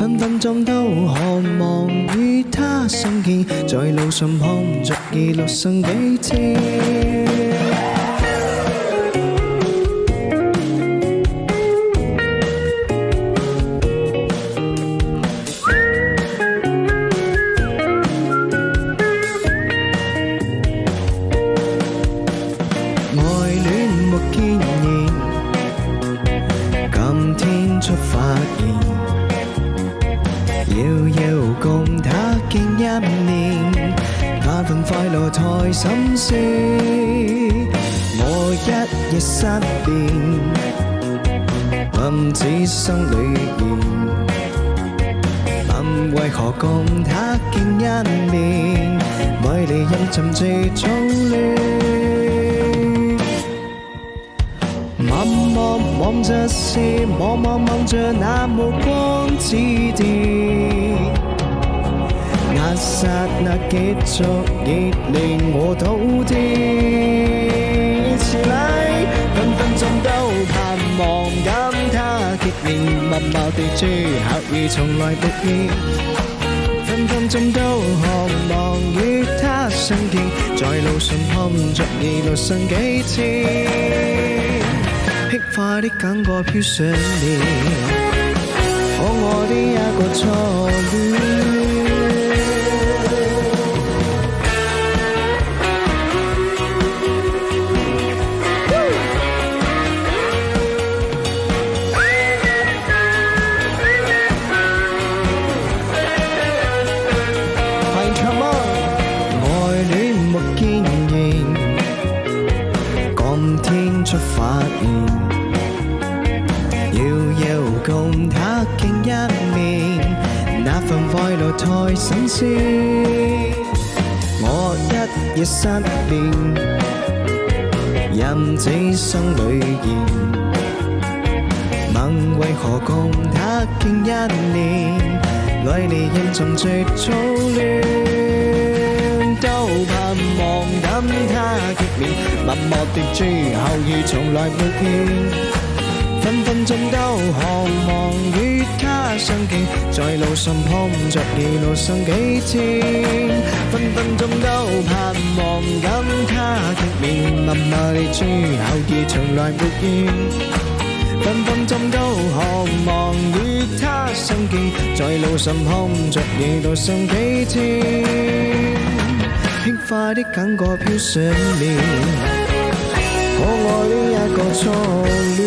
分分鐘都渴望與他相見，在路上碰着已路上幾天。出發現，遙遙共他見一面，那份快樂太新鮮。我一夜失眠，問此生裏面，問為何共他見一面，為你飲浸這早戀。望着是望着那目光似電，那剎那結束亦令我倒跌。遲來分分鐘都盼望跟他見面，默默地住後而從來沒見。分分鐘都渴望與他相見，在路上碰着已路上幾天。輕快的感覺飄上臉，可愛的一個初戀。係唱嗎？愛戀沒見形，今天出發現。共他見一面，那份快樂太新鮮。我一夜失眠，任這生裏現，問為何共他見一面，為你飲浸這早戀。都盼望跟他見面，默默地住後而從來沒見。分分鐘都渴望與他相見，在路上碰着已路上幾天。分分鐘都盼望跟他見面，默默地住後而從來沒見。分分鐘都渴望與他相見，在路上碰着已路上幾天。輕快的感覺飄上臉，可愛的一個初戀。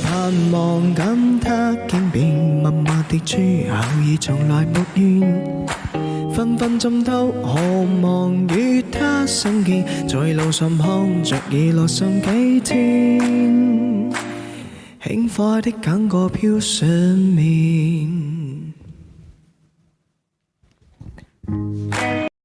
盼望跟他見面，默默地住後而從來沒怨。分分鐘都渴望與他相見，在路上碰着已路上幾天。輕快的感覺飄上面。